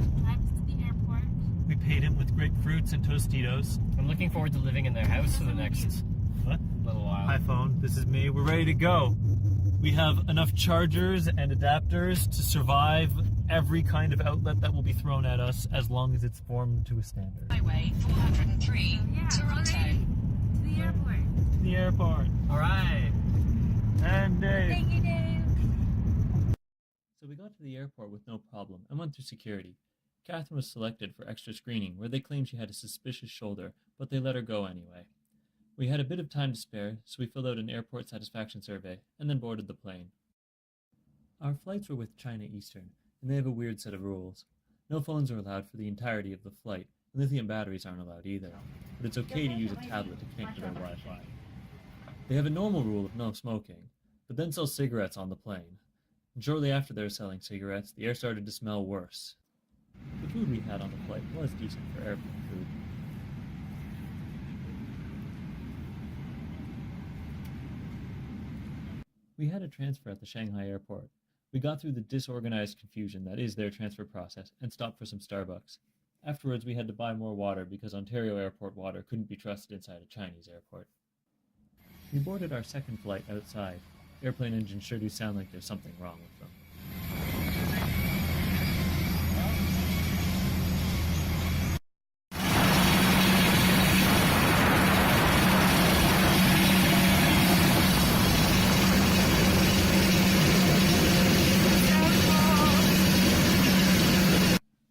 to the airport. We paid him with grapefruits and Tostitos. I'm looking forward to living in their house for the next little while. Hi phone, this is me. We're ready to go. We have enough chargers and adapters to survive every kind of outlet that will be thrown at us as long as it's formed to a standard. Highway 403, Toronto. To the airport. To the airport. Alright. And Dave. Thank you, Dave. So we got to the airport with no problem and went through security. Catherine was selected for extra screening where they claimed she had a suspicious shoulder, but they let her go anyway. We had a bit of time to spare, so we filled out an airport satisfaction survey and then boarded the plane. Our flights were with China Eastern, and they have a weird set of rules. No phones are allowed for the entirety of the flight, and lithium batteries aren't allowed either, but it's okay to use a tablet to connect to their Wi-Fi. They have a normal rule of no smoking, but then sell cigarettes on the plane. And shortly after they were selling cigarettes, the air started to smell worse. The food we had on the flight was decent for airport food. We had a transfer at the Shanghai airport. We got through the disorganized confusion that is their transfer process and stopped for some Starbucks. Afterwards, we had to buy more water because Ontario airport water couldn't be trusted inside a Chinese airport. We boarded our second flight outside. Airplane engines sure do sound like there's something wrong with them.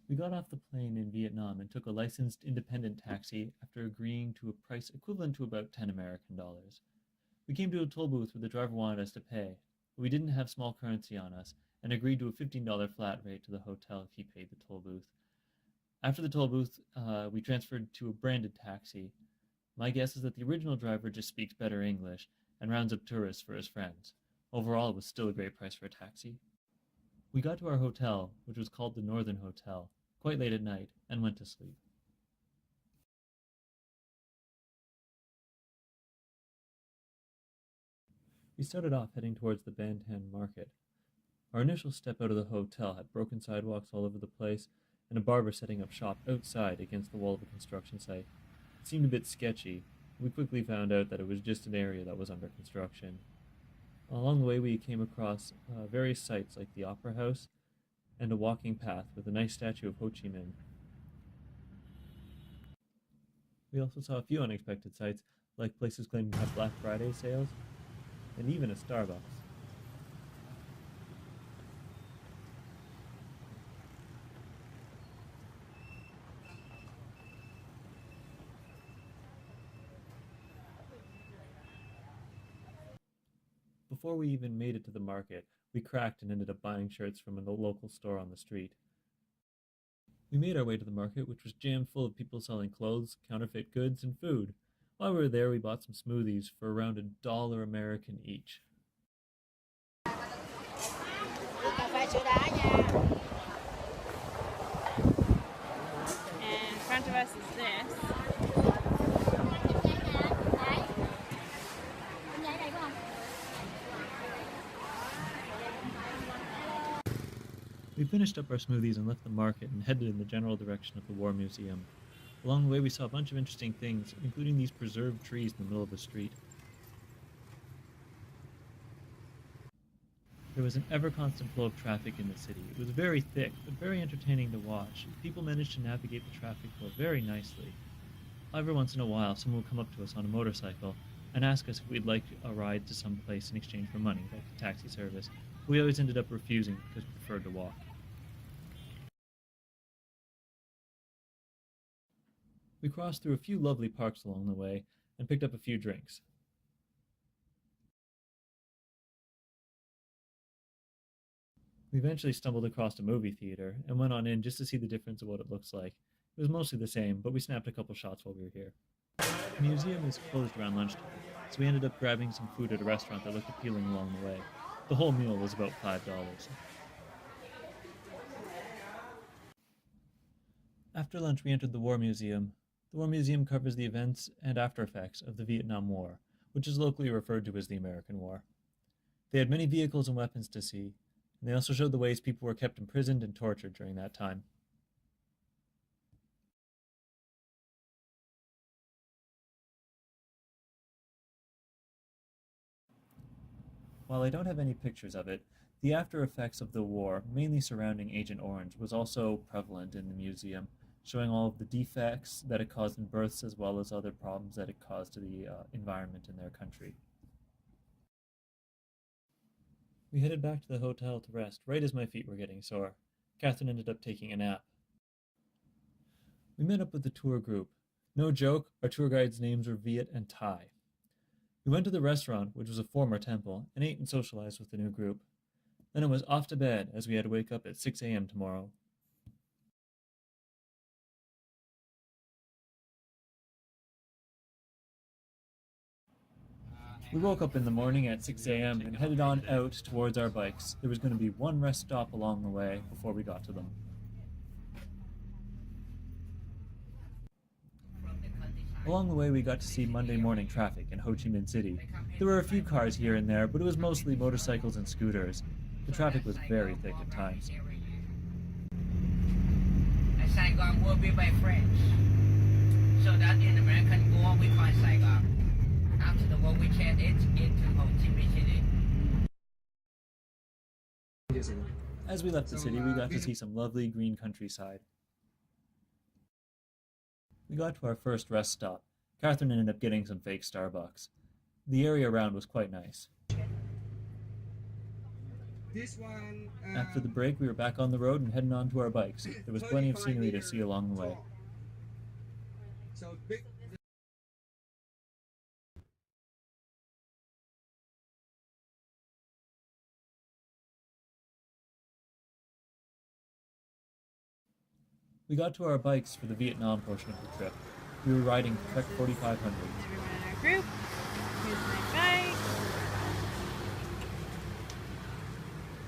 We got off the plane in Vietnam and took a licensed independent taxi after agreeing to a price equivalent to about $10 American. We came to a toll booth where the driver wanted us to pay, but we didn't have small currency on us and agreed to a $15 flat rate to the hotel if he paid the toll booth. After the toll booth, we transferred to a branded taxi. My guess is that the original driver just speaks better English and rounds up tourists for his friends. Overall, it was still a great price for a taxi. We got to our hotel, which was called the Northern Hotel, quite late at night, and went to sleep. We started off heading towards the Bantan Market. Our initial step out of the hotel had broken sidewalks all over the place, and a barber setting up shop outside against the wall of a construction site. It seemed a bit sketchy. We quickly found out that it was just an area that was under construction. Along the way we came across various sites like the Opera House and a walking path with a nice statue of Ho Chi Minh. We also saw a few unexpected sights, like places claiming to have Black Friday sales, and even a Starbucks. Before we even made it to the market, we cracked and ended up buying shirts from a local store on the street. We made our way to the market, which was jammed full of people selling clothes, counterfeit goods, and food. While we were there, we bought some smoothies for around $1 American each. And in front of us is this. We finished up our smoothies and left the market and headed in the general direction of the War Museum. Along the way we saw a bunch of interesting things, including these preserved trees in the middle of the street. There was an ever-constant flow of traffic in the city. It was very thick, but very entertaining to watch. People managed to navigate the traffic flow very nicely. Every once in a while, someone would come up to us on a motorcycle and ask us if we'd like a ride to some place in exchange for money, like a taxi service. We always ended up refusing because we preferred to walk. We crossed through a few lovely parks along the way and picked up a few drinks. We eventually stumbled across a movie theater and went on in just to see the difference of what it looks like. It was mostly the same, but we snapped a couple shots while we were here. The museum is closed around lunchtime, so we ended up grabbing some food at a restaurant that looked appealing along the way. The whole meal was about $5. After lunch, we entered the War Museum. The War Museum covers the events and after effects of the Vietnam War, which is locally referred to as the American War. They had many vehicles and weapons to see, and they also showed the ways people were kept imprisoned and tortured during that time. While I don't have any pictures of it, the after effects of the war, mainly surrounding Agent Orange, was also prevalent in the museum, showing all of the defects that it caused in births as well as other problems that it caused to the environment in their country. We headed back to the hotel to rest right as my feet were getting sore. Catherine ended up taking a nap. We met up with the tour group. No joke, our tour guides' names were Viet and Thai. We went to the restaurant, which was a former temple, and ate and socialized with the new group. Then it was off to bed, as we had to wake up at 6 a.m. tomorrow. We woke up in the morning at 6 a.m. and headed on out towards our bikes. There was going to be one rest stop along the way before we got to them. Along the way, we got to see Monday morning traffic in Ho Chi Minh City. There were a few cars here and there, but it was mostly motorcycles and scooters. The traffic was very thick at times. Saigon will be by French. So that in American War we call Saigon. After the war we changed it into Ho Chi Minh City. As we left the city, we got to see some lovely green countryside. We got to our first rest stop. Catherine ended up getting some fake Starbucks. The area around was quite nice. After the break, we were back on the road and heading on to our bikes. There was plenty of scenery to see along the way. We got to our bikes for the Vietnam portion of the trip. We were riding Trek 4500. Everyone in our group. Here's my bike.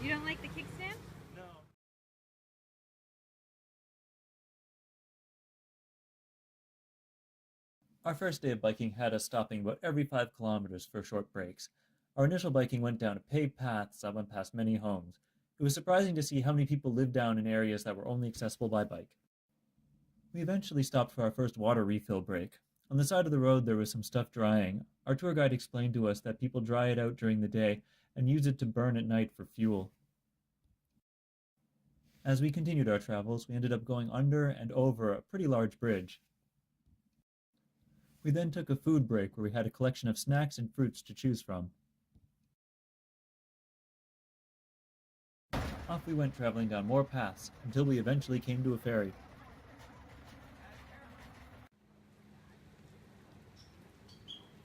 You don't like the kickstand? No. Our first day of biking had us stopping about every 5 kilometers for short breaks. Our initial biking went down paved paths that went past many homes. It was surprising to see how many people lived down in areas that were only accessible by bike. We eventually stopped for our first water refill break. On the side of the road there was some stuff drying. Our tour guide explained to us that people dry it out during the day and use it to burn at night for fuel. As we continued our travels, we ended up going under and over a pretty large bridge. We then took a food break where we had a collection of snacks and fruits to choose from. Off we went traveling down more paths until we eventually came to a ferry.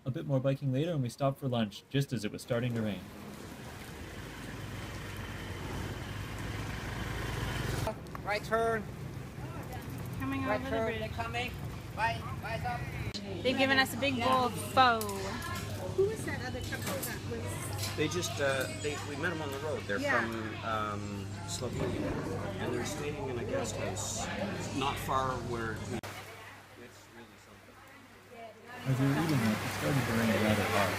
A bit more biking later and we stopped for lunch just as it was starting to rain. Right turn. Coming Right over the turn. bridge. They're coming. Bye. Bye, up. They've given us a big bowl of pho. Who was that other couple that was? They just, we met them on the road. They're from Slovakia, and they're staying in a guest house not far where. It's really something. As we were eating it started to rain rather hard.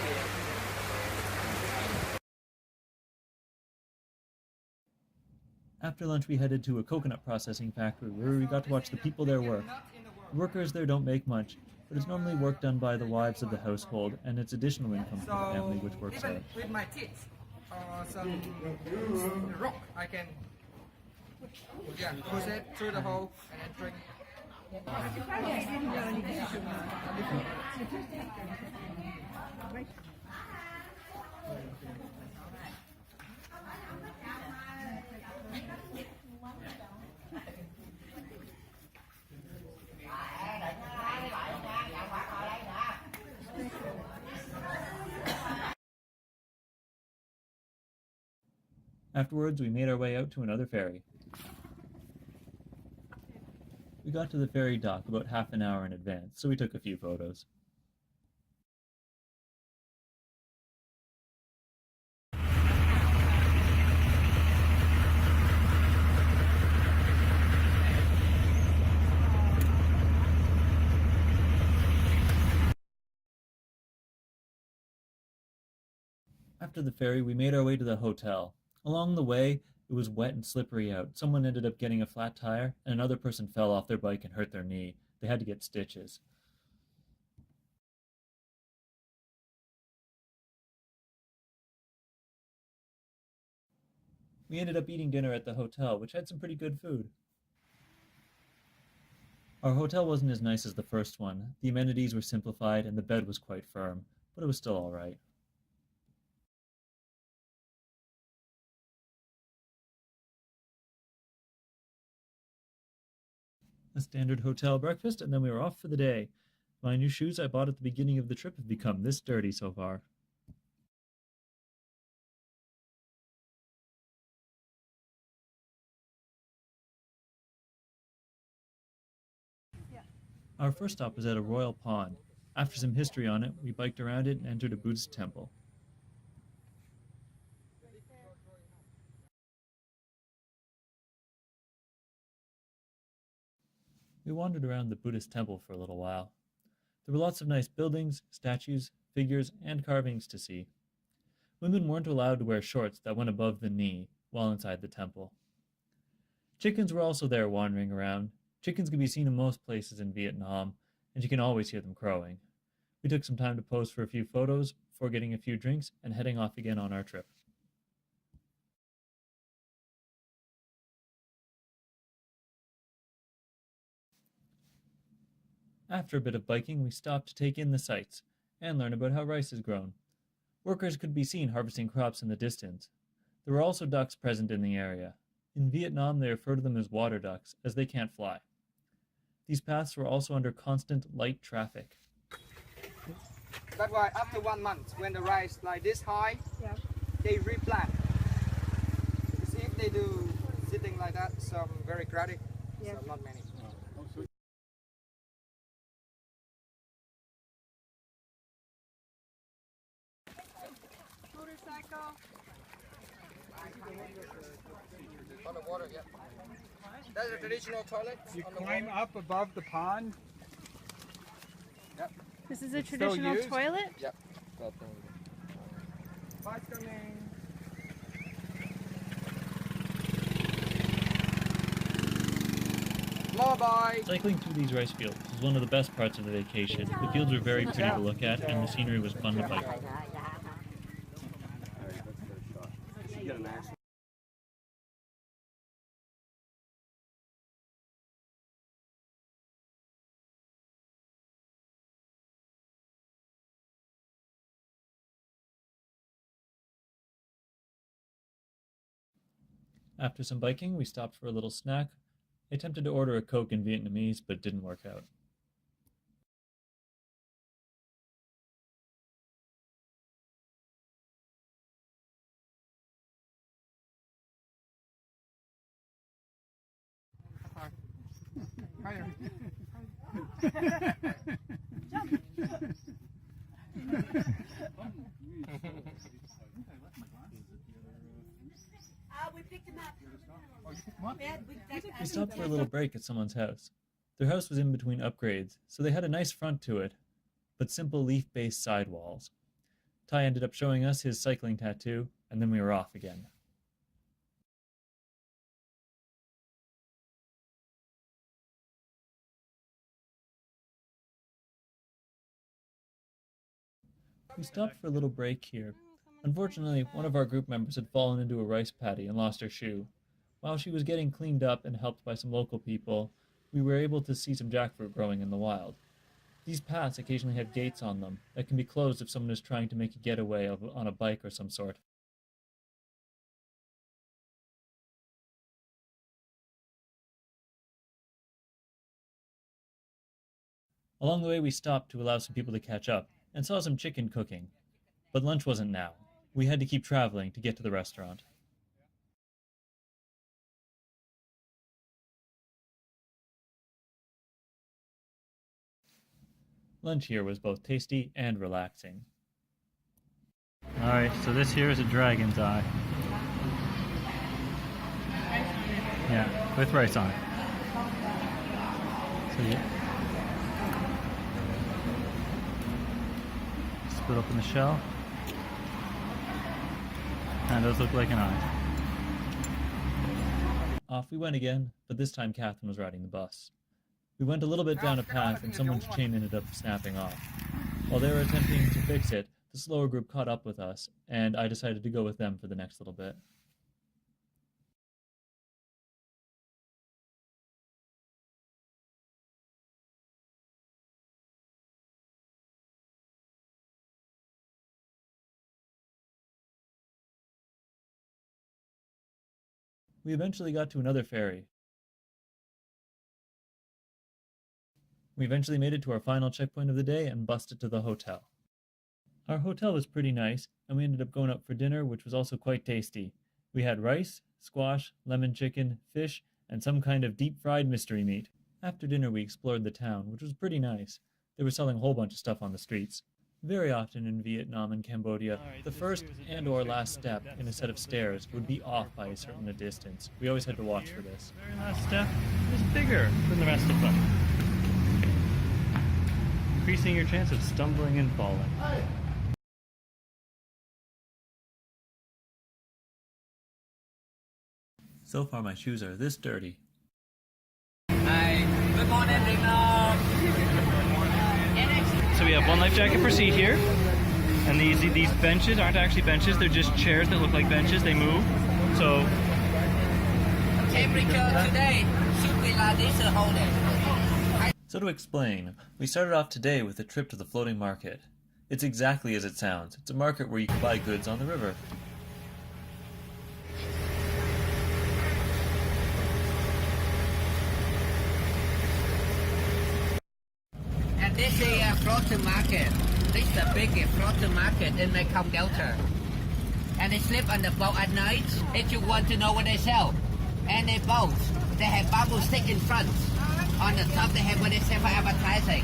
After lunch we headed to a coconut processing factory where we got to watch the people there work. The workers there don't make much, but it's normally work done by the wives of the household, and it's additional income for the family which works even out. with my teeth or some rock, I can push it through the hole and then drink. Afterwards, we made our way out to another ferry. We got to the ferry dock about half an hour in advance, so we took a few photos. After the ferry, we made our way to the hotel. Along the way, it was wet and slippery out. Someone ended up getting a flat tire, and another person fell off their bike and hurt their knee. They had to get stitches. We ended up eating dinner at the hotel, which had some pretty good food. Our hotel wasn't as nice as the first one. The amenities were simplified and the bed was quite firm, but it was still alright. A standard hotel breakfast, and then we were off for the day. My new shoes I bought at the beginning of the trip have become this dirty so far. Our first stop was at a royal pond. After some history on it, we biked around it and entered a Buddhist temple. We wandered around the Buddhist temple for a little while. There were lots of nice buildings, statues, figures, and carvings to see. Women weren't allowed to wear shorts that went above the knee while inside the temple. Chickens were also there wandering around. Chickens can be seen in most places in Vietnam, and you can always hear them crowing. We took some time to pose for a few photos before getting a few drinks and heading off again on our trip. After a bit of biking, we stopped to take in the sights and learn about how rice is grown. Workers could be seen harvesting crops in the distance. There were also ducks present in the area. In Vietnam, they refer to them as water ducks, as they can't fly. These paths were also under constant light traffic. That's why after 1 month, when the rice like this high, they replant. You see, if they do sitting like that, some very erratic, so not many. Motorcycle. On the water, yeah. That's a traditional toilet. You climb up above the pond. Yep. This is a traditional used? toilet? Yep. Bike's coming. More bike. Cycling through these rice fields was one of the best parts of the vacation. The fields were very pretty to look at, and the scenery was fun to bike. After some biking, we stopped for a little snack. I attempted to order a Coke in Vietnamese, but it didn't work out. Higher. We picked him up. We stopped for a little break at someone's house. Their house was in between upgrades, so they had a nice front to it, but simple leaf-based sidewalls. Ty ended up showing us his cycling tattoo, and then we were off again. We stopped for a little break here. Unfortunately, one of our group members had fallen into a rice paddy and lost her shoe. While she was getting cleaned up and helped by some local people, we were able to see some jackfruit growing in the wild. These paths occasionally have gates on them that can be closed if someone is trying to make a getaway on a bike or some sort. Along the way, we stopped to allow some people to catch up and saw some chicken cooking. But lunch wasn't now. We had to keep traveling to get to the restaurant. Lunch here was both tasty and relaxing. Alright, so this here is a dragon's eye. Yeah, with rice on it. So yeah. Split open the shell. And it does look like an eye. Off we went again, but this time Catherine was riding the bus. We went a little bit down a path and someone's chain ended up snapping off. While they were attempting to fix it, the slower group caught up with us, and I decided to go with them for the next little bit. We eventually got to another ferry. We eventually made it to our final checkpoint of the day and busted to the hotel. Our hotel was pretty nice, and we ended up going out for dinner, which was also quite tasty. We had rice, squash, lemon chicken, fish, and some kind of deep-fried mystery meat. After dinner we explored the town, which was pretty nice. They were selling a whole bunch of stuff on the streets. Very often in Vietnam and Cambodia, the first and or last step in a set of stairs would be off by a certain distance. We always had to watch for this. The very last step is bigger than the rest of them, increasing your chance of stumbling and falling. So far my shoes are this dirty. Hi. Good morning, Vietnam. So we have one life jacket per seat here, and these benches aren't actually benches, they're just chairs that look like benches, they move. So Temperature today should be like this the whole day. So to explain, we started off today with a trip to the floating market. It's exactly as it sounds. It's a market where you can buy goods on the river. And this is a floating market. This is the biggest floating market in Mekong Delta. And they sleep on the boat at night if you want to know what they sell. And they both, they have bamboo stick in front. On the top they have what they sell for advertising.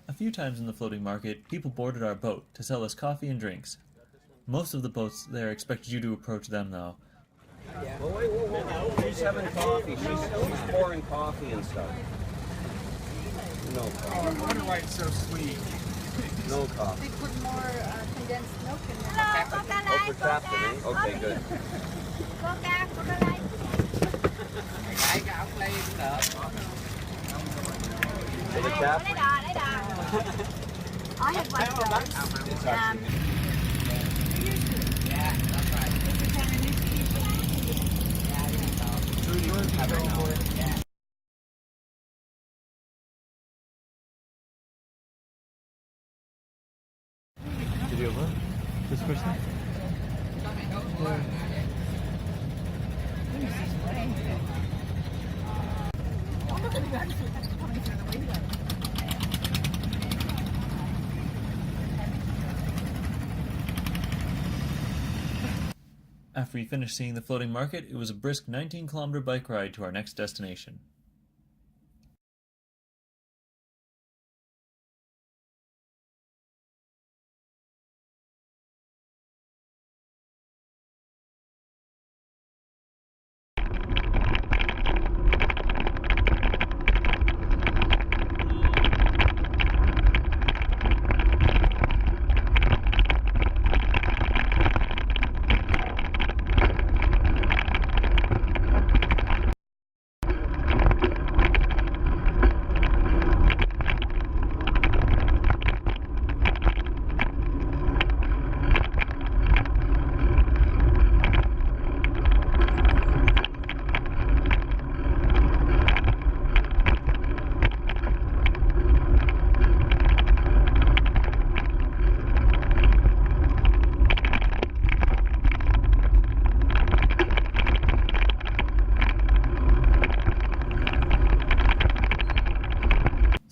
A few times in the floating market, people boarded our boat to sell us coffee and drinks. Most of the boats there expected you to approach them though. Well, wait. She's having coffee. She's pouring coffee and stuff. No coffee. I wonder why it's so sweet. No coffee. They put more condensed milk in there. Oh, for captain, eh? Okay, good. For the captain? I have like those. It's actually Yeah, that's right. Yeah. did you look? This person? After we finished seeing the floating market, it was a brisk 19-kilometer bike ride to our next destination.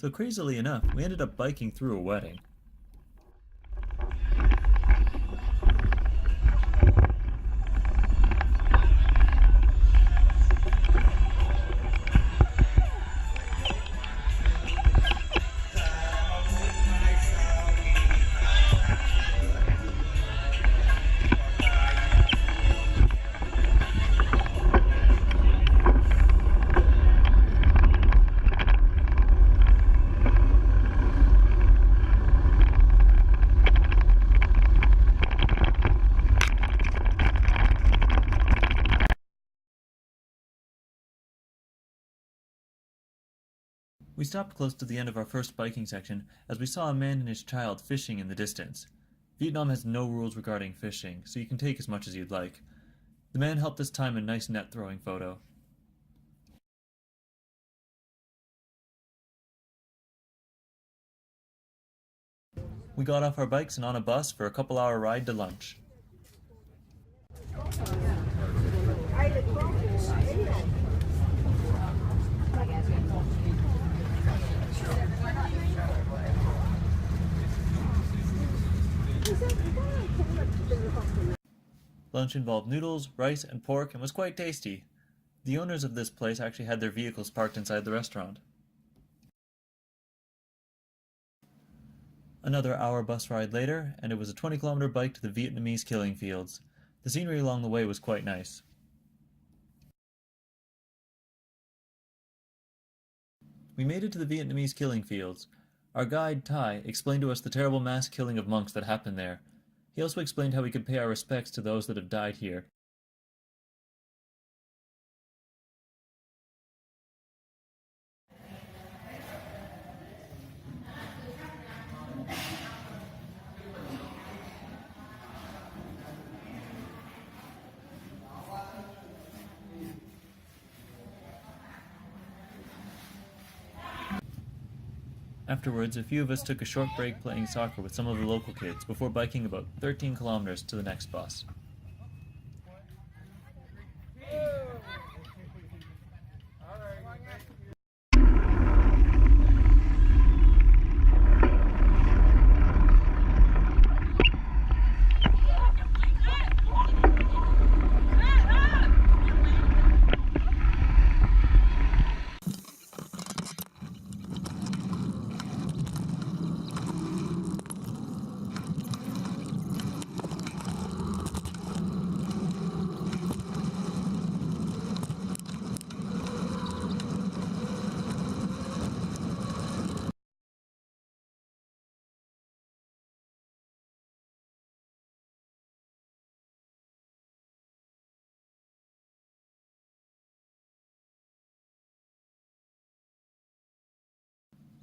So crazily enough, we ended up biking through a wedding. We stopped close to the end of our first biking section as we saw a man and his child fishing in the distance. Vietnam has no rules regarding fishing, so you can take as much as you'd like. The man helped us time a nice net throwing photo. We got off our bikes and on a bus for a couple-hour ride to lunch. I Lunch involved noodles, rice, and pork and was quite tasty. The owners of this place actually had their vehicles parked inside the restaurant. Another hour bus ride later, and it was a 20-kilometer bike to the Vietnamese killing fields. The scenery along the way was quite nice. We made it to the Vietnamese killing fields. Our guide, Thai, explained to us the terrible mass killing of monks that happened there. He also explained how we could pay our respects to those that have died here. Afterwards, a few of us took a short break playing soccer with some of the local kids before biking about 13 kilometers to the next bus.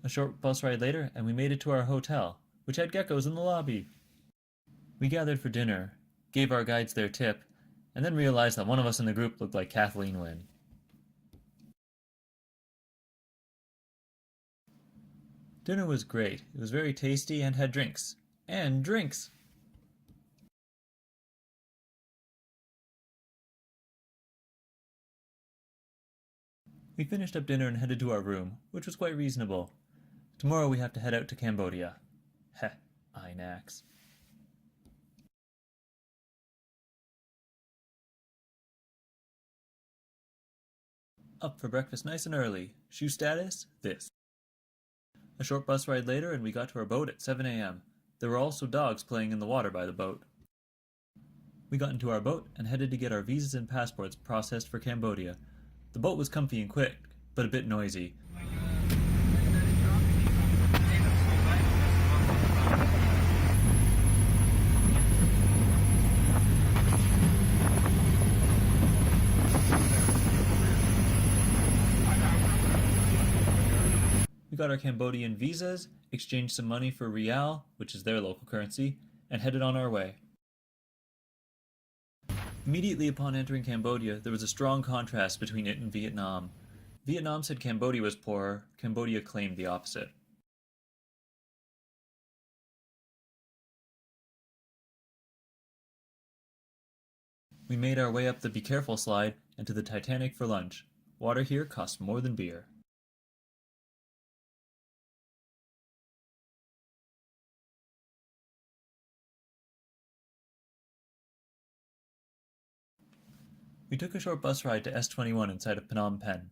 A short bus ride later, and we made it to our hotel, which had geckos in the lobby. We gathered for dinner, gave our guides their tip, and then realized that one of us in the group looked like Kathleen Wynne. Dinner was great. It was very tasty and had drinks. And drinks! We finished up dinner and headed to our room, which was quite reasonable. Tomorrow we have to head out to Cambodia. Heh, INAX. Up for breakfast nice and early. Shoe status? This. A short bus ride later and we got to our boat at 7 a.m. There were also dogs playing in the water by the boat. We got into our boat and headed to get our visas and passports processed for Cambodia. The boat was comfy and quick, but a bit noisy. We got our Cambodian visas, exchanged some money for rial, which is their local currency, and headed on our way. Immediately upon entering Cambodia, there was a strong contrast between it and Vietnam. Vietnam said Cambodia was poorer, Cambodia claimed the opposite. We made our way up the Be Careful slide and to the Titanic for lunch. Water here costs more than beer. We took a short bus ride to S21 inside of Phnom Penh.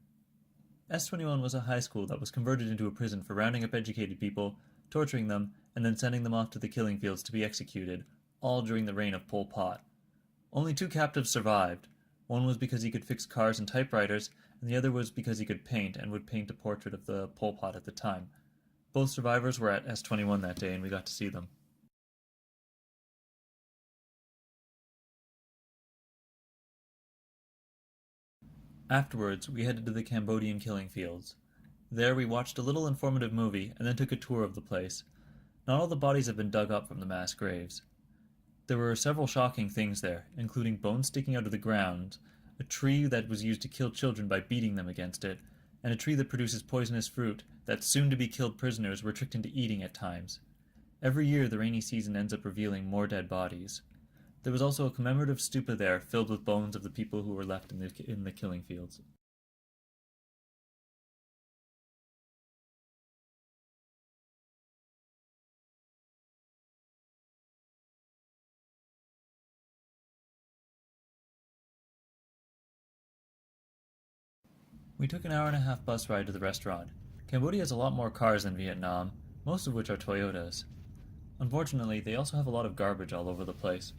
S21 was a high school that was converted into a prison for rounding up educated people, torturing them, and then sending them off to the killing fields to be executed, all during the reign of Pol Pot. Only 2 captives survived. One was because he could fix cars and typewriters, and the other was because he could paint and would paint a portrait of the Pol Pot at the time. Both survivors were at S21 that day and we got to see them. Afterwards, we headed to the Cambodian killing fields. There we watched a little informative movie and then took a tour of the place. Not all the bodies have been dug up from the mass graves. There were several shocking things there, including bones sticking out of the ground, a tree that was used to kill children by beating them against it, and a tree that produces poisonous fruit that soon-to-be-killed prisoners were tricked into eating at times. Every year the rainy season ends up revealing more dead bodies. There was also a commemorative stupa there filled with bones of the people who were left in the killing fields. We took an hour-and-a-half bus ride to the restaurant. Cambodia has a lot more cars than Vietnam, most of which are Toyotas. Unfortunately, they also have a lot of garbage all over the place.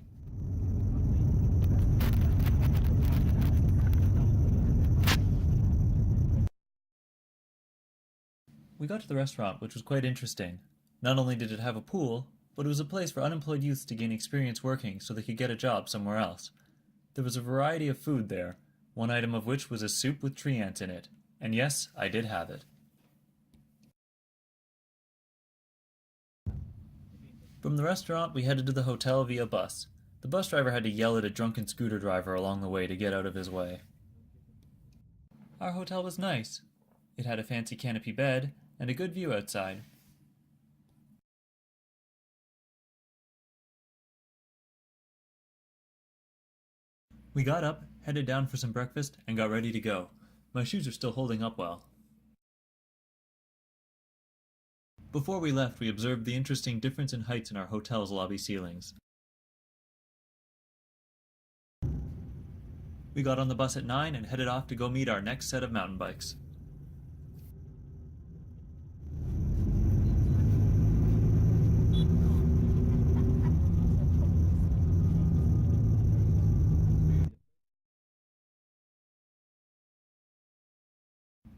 We got to the restaurant, which was quite interesting. Not only did it have a pool, but it was a place for unemployed youths to gain experience working so they could get a job somewhere else. There was a variety of food there, one item of which was a soup with tree ants in it. And yes, I did have it. From the restaurant, we headed to the hotel via bus. The bus driver had to yell at a drunken scooter driver along the way to get out of his way. Our hotel was nice. It had a fancy canopy bed and a good view outside. We got up, headed down for some breakfast, and got ready to go. My shoes are still holding up well. Before we left, we observed the interesting difference in heights in our hotel's lobby ceilings. We got on the bus at 9 and headed off to go meet our next set of mountain bikes.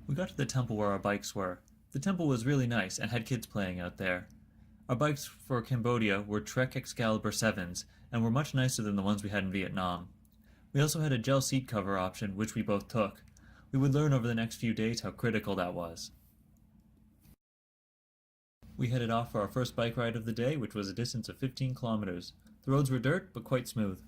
We got to the temple where our bikes were. The temple was really nice and had kids playing out there. Our bikes for Cambodia were Trek Excalibur 7s and were much nicer than the ones we had in Vietnam. We also had a gel seat cover option, which we both took. We would learn over the next few days how critical that was. We headed off for our first bike ride of the day, which was a distance of 15 kilometers. The roads were dirt, but quite smooth.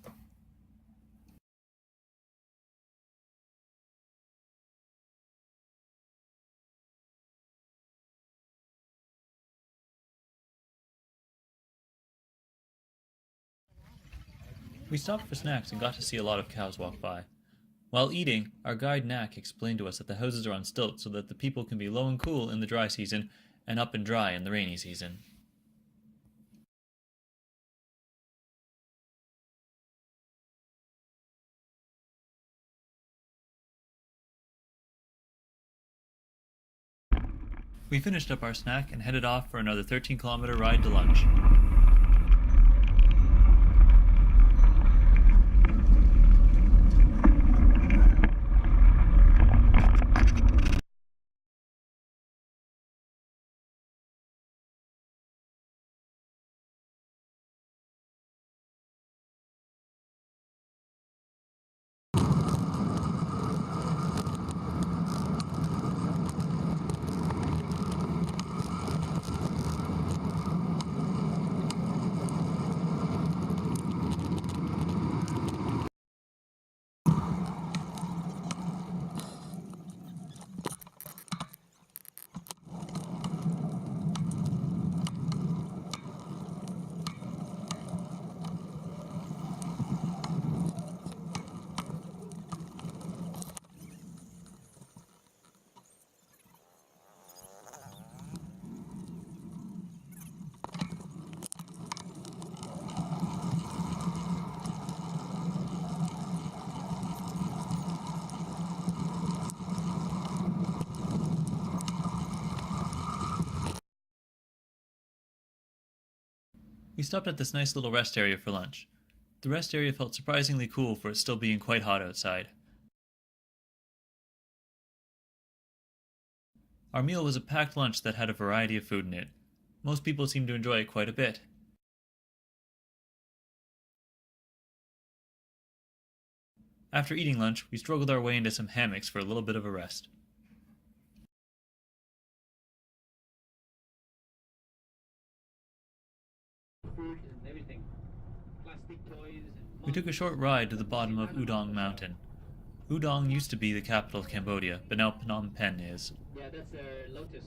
We stopped for snacks and got to see a lot of cows walk by. While eating, our guide Nak explained to us that the houses are on stilts so that the people can be low and cool in the dry season and up and dry in the rainy season. We finished up our snack and headed off for another 13-kilometer ride to lunch. We stopped at this nice little rest area for lunch. The rest area felt surprisingly cool for it still being quite hot outside. Our meal was a packed lunch that had a variety of food in it. Most people seemed to enjoy it quite a bit. After eating lunch, we struggled our way into some hammocks for a little bit of a rest. We took a short ride to the bottom of Udong Mountain. Udong used to be the capital of Cambodia, but now Phnom Penh is. Yeah, that's a lotus.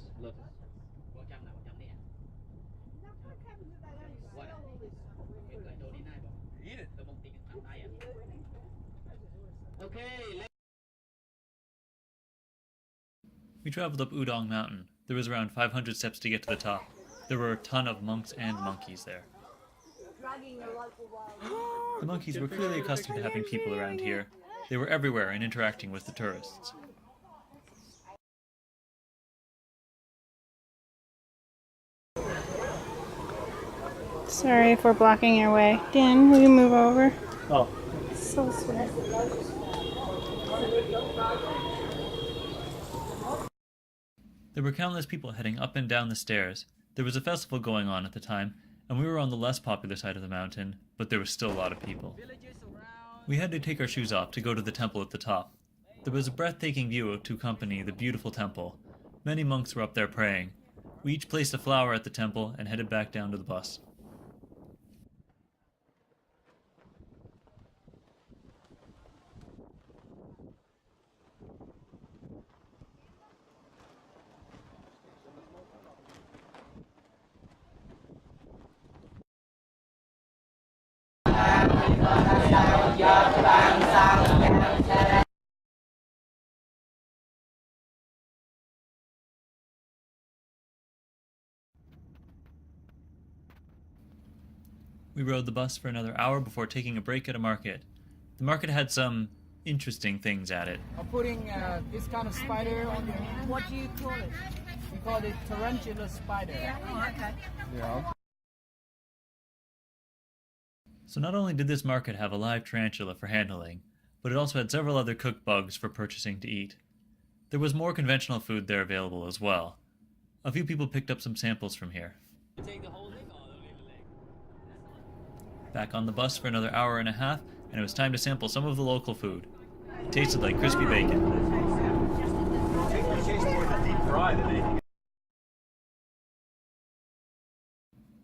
We traveled up Udong Mountain. There was around 500 steps to get to the top. There were a ton of monks and monkeys there. The monkeys were clearly accustomed to having people around here. They were everywhere and interacting with the tourists. Sorry if we're blocking your way. Dan, will you move over? Oh. So sweet. There were countless people heading up and down the stairs. There was a festival going on at the time, and we were on the less popular side of the mountain, but there was still a lot of people. We had to take our shoes off to go to the temple at the top. There was a breathtaking view to accompany the beautiful temple. Many monks were up there praying. We each placed a flower at the temple and headed back down to the bus. We rode the bus for another hour before taking a break at a market. The market had some interesting things at it. I'm putting this kind of spider on your hand. What do you call it? We call it tarantula spider. Oh, okay. Yeah. So not only did this market have a live tarantula for handling, but it also had several other cooked bugs for purchasing to eat. There was more conventional food there available as well. A few people picked up some samples from here. Back on the bus for another hour and a half, and it was time to sample some of the local food. It tasted like crispy bacon.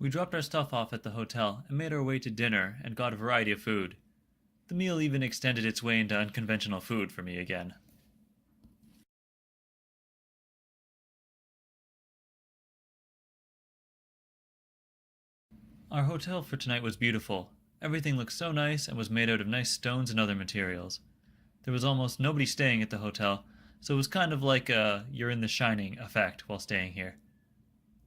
We dropped our stuff off at the hotel and made our way to dinner and got a variety of food. The meal even extended its way into unconventional food for me again. Our hotel for tonight was beautiful. Everything looked so nice and was made out of nice stones and other materials. There was almost nobody staying at the hotel, so it was kind of like a you're in the Shining effect while staying here.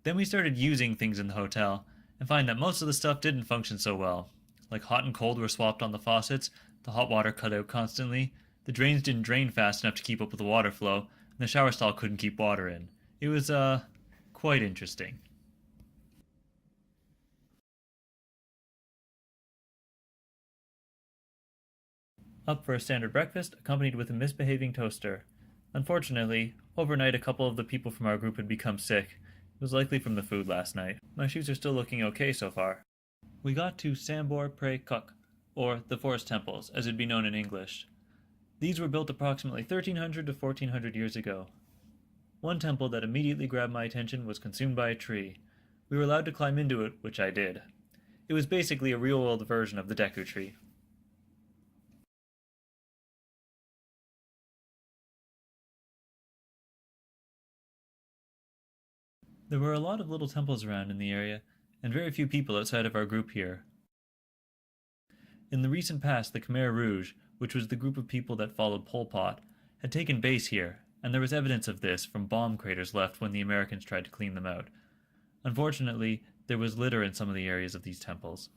Then we started using things in the hotel and find that most of the stuff didn't function so well. Like hot and cold were swapped on the faucets, the hot water cut out constantly, the drains didn't drain fast enough to keep up with the water flow, and the shower stall couldn't keep water in. It was, quite interesting. Up for a standard breakfast, accompanied with a misbehaving toaster. Unfortunately, overnight a couple of the people from our group had become sick. It was likely from the food last night. My shoes are still looking okay so far. We got to Sambor Pre Kuk, or the Forest Temples, as it'd be known in English. These were built approximately 1300 to 1400 years ago. One temple that immediately grabbed my attention was consumed by a tree. We were allowed to climb into it, which I did. It was basically a real-world version of the Deku tree. There were a lot of little temples around in the area, and very few people outside of our group here. In the recent past, the Khmer Rouge, which was the group of people that followed Pol Pot, had taken base here, and there was evidence of this from bomb craters left when the Americans tried to clean them out. Unfortunately, there was litter in some of the areas of these temples.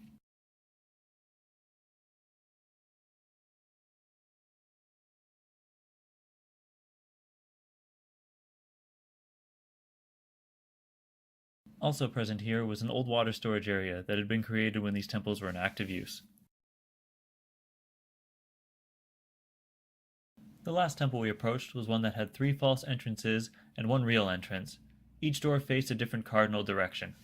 Also present here was an old water storage area that had been created when these temples were in active use. The last temple we approached was one that had 3 false entrances and 1 real entrance. Each door faced a different cardinal direction.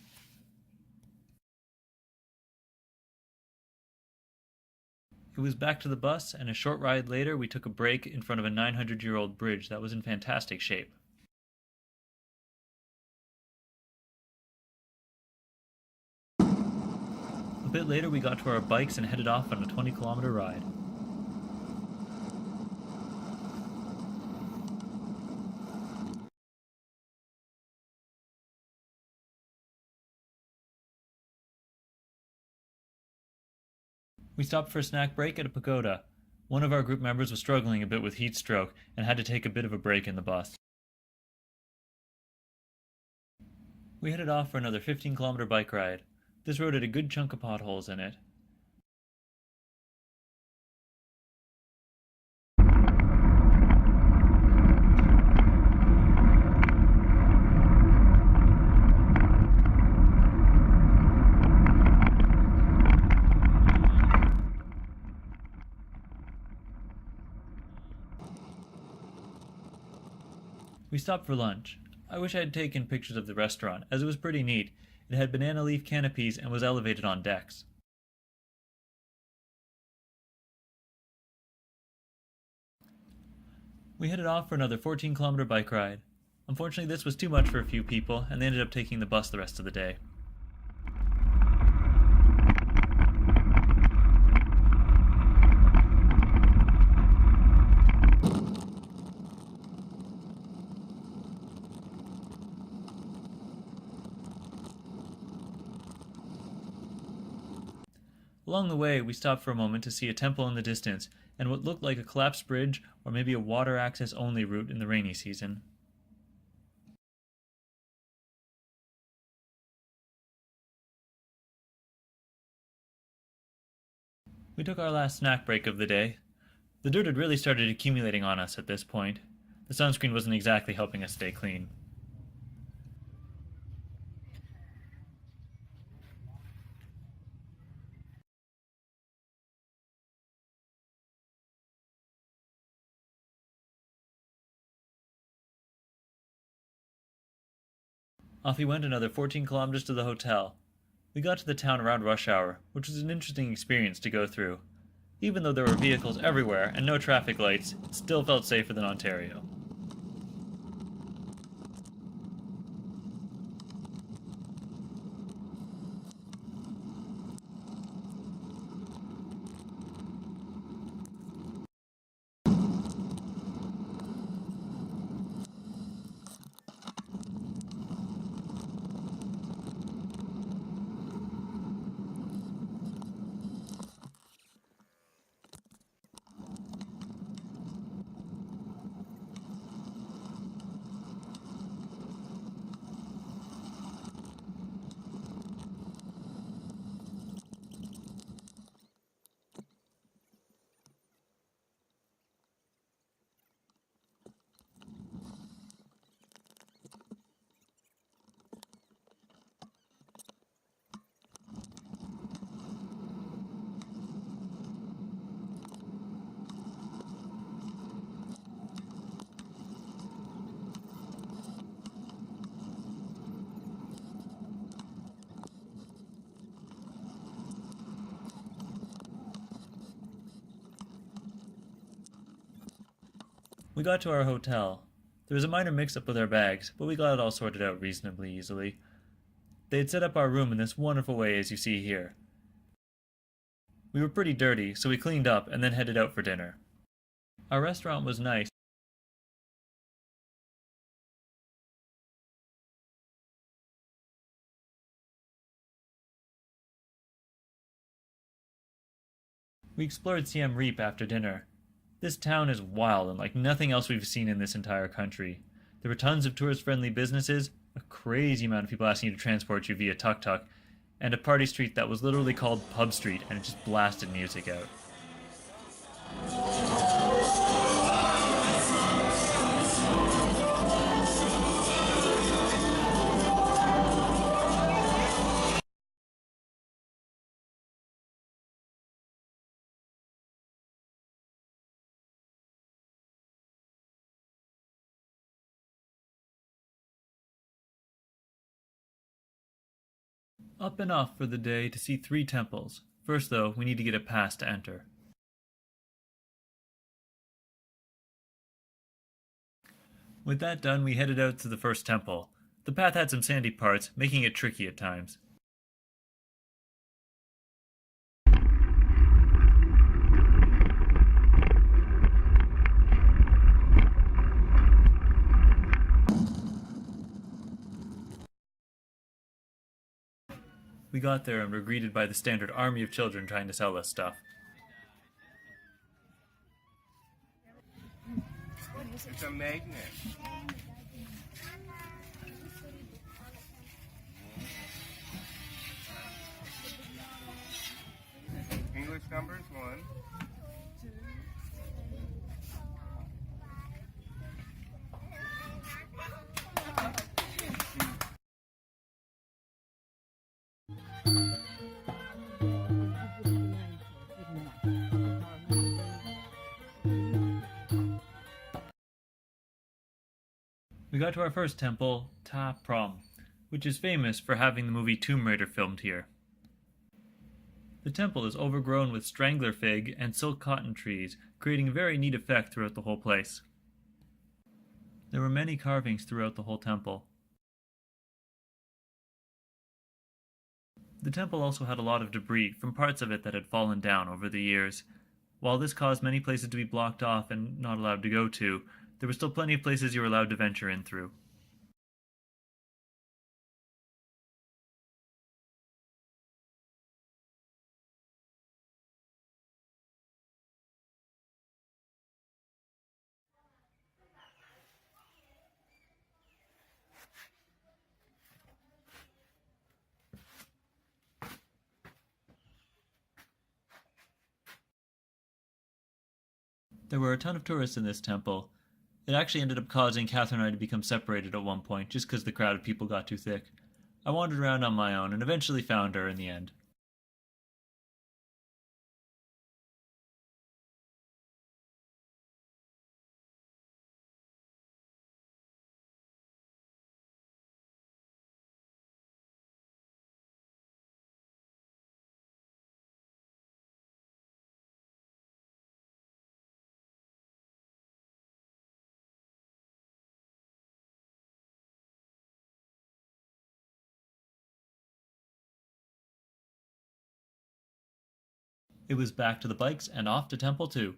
It was back to the bus, and a short ride later we took a break in front of a 900-year-old bridge that was in fantastic shape. A bit later we got to our bikes and headed off on a 20-kilometer ride. We stopped for a snack break at a pagoda. One of our group members was struggling a bit with heat stroke and had to take a bit of a break in the bus. We headed off for another 15-kilometer bike ride. This road had a good chunk of potholes in it. We stopped for lunch. I wish I had taken pictures of the restaurant, as it was pretty neat. It had banana leaf canopies and was elevated on decks. We headed off for another 14-kilometer bike ride. Unfortunately, this was too much for a few people, and they ended up taking the bus the rest of the day. Along the way, we stopped for a moment to see a temple in the distance and what looked like a collapsed bridge or maybe a water access only route in the rainy season. We took our last snack break of the day. The dirt had really started accumulating on us at this point. The sunscreen wasn't exactly helping us stay clean. Off we went another 14 kilometers to the hotel. We got to the town around rush hour, which was an interesting experience to go through. Even though there were vehicles everywhere and no traffic lights, it still felt safer than Ontario. We got to our hotel. There was a minor mix-up with our bags, but we got it all sorted out reasonably easily. They had set up our room in this wonderful way as you see here. We were pretty dirty, so we cleaned up and then headed out for dinner. Our restaurant was nice. We explored Siem Reap after dinner. This town is wild and like nothing else we've seen in this entire country. There were tons of tourist-friendly businesses, a crazy amount of people asking you to transport you via tuk-tuk, and a party street that was literally called Pub Street, and it just blasted music out. Up and off for the day to see 3 temples. First though, we need to get a pass to enter. With that done, we headed out to the first temple. The path had some sandy parts, making it tricky at times. We got there and were greeted by the standard army of children trying to sell us stuff. It's a magnet. We got to our first temple, Ta Prohm, which is famous for having the movie Tomb Raider filmed here. The temple is overgrown with strangler fig and silk cotton trees, creating a very neat effect throughout the whole place. There were many carvings throughout the whole temple. The temple also had a lot of debris from parts of it that had fallen down over the years. While this caused many places to be blocked off and not allowed to go to, there were still plenty of places you were allowed to venture in through. There were a ton of tourists in this temple. It actually ended up causing Catherine and I to become separated at one point, just because the crowd of people got too thick. I wandered around on my own and eventually found her in the end. It was back to the bikes and off to Temple 2.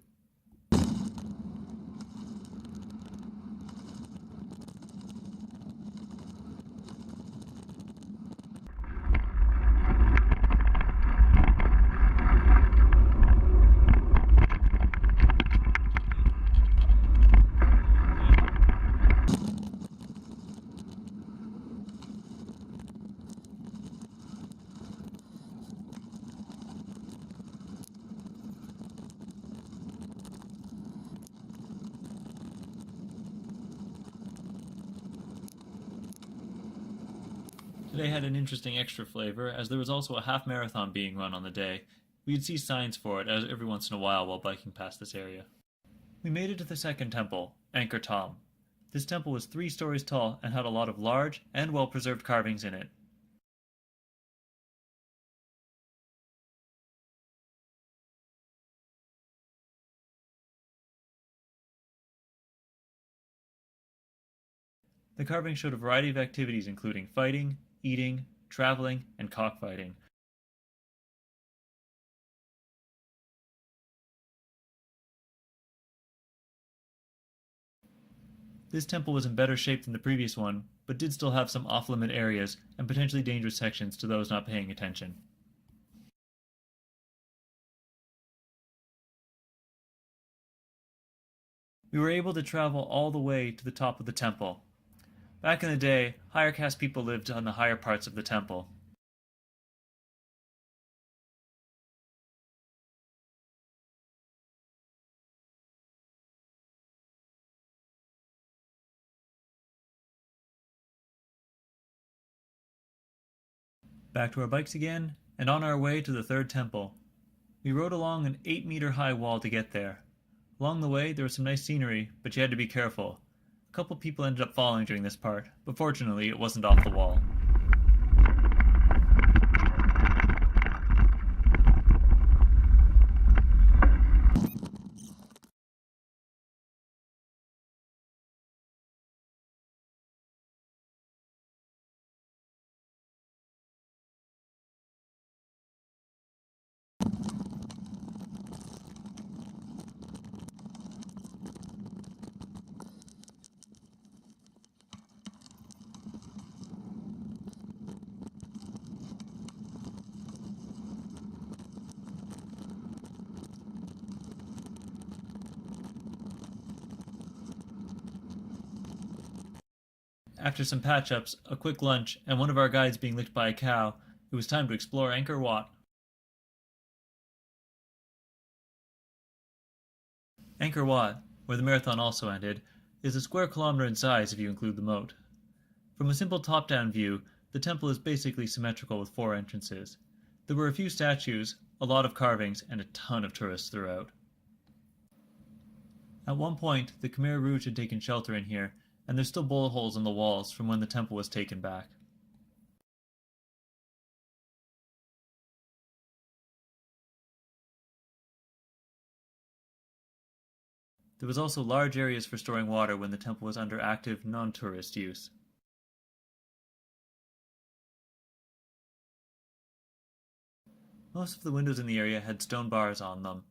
Today had an interesting extra flavor, as there was also a half marathon being run on the day. We'd see signs for it every once in a while biking past this area. We made it to the second temple, Angkor Thom. This temple was 3 stories tall and had a lot of large and well-preserved carvings in it. The carvings showed a variety of activities including fighting, eating, traveling, and cockfighting. This temple was in better shape than the previous one, but did still have some off-limit areas and potentially dangerous sections to those not paying attention. We were able to travel all the way to the top of the temple. Back in the day, higher caste people lived on the higher parts of the temple. Back to our bikes again, and on our way to the third temple. We rode along an 8-meter high wall to get there. Along the way, there was some nice scenery, but you had to be careful. A couple people ended up falling during this part, but fortunately it wasn't off the wall. After some patch-ups, a quick lunch, and one of our guides being licked by a cow, it was time to explore Angkor Wat. Angkor Wat, where the marathon also ended, is a square kilometer in size if you include the moat. From a simple top-down view, the temple is basically symmetrical with 4 entrances. There were a few statues, a lot of carvings, and a ton of tourists throughout. At one point, the Khmer Rouge had taken shelter in here, and there's still bullet holes in the walls from when the temple was taken back. There was also large areas for storing water when the temple was under active, non-tourist use. Most of the windows in the area had stone bars on them.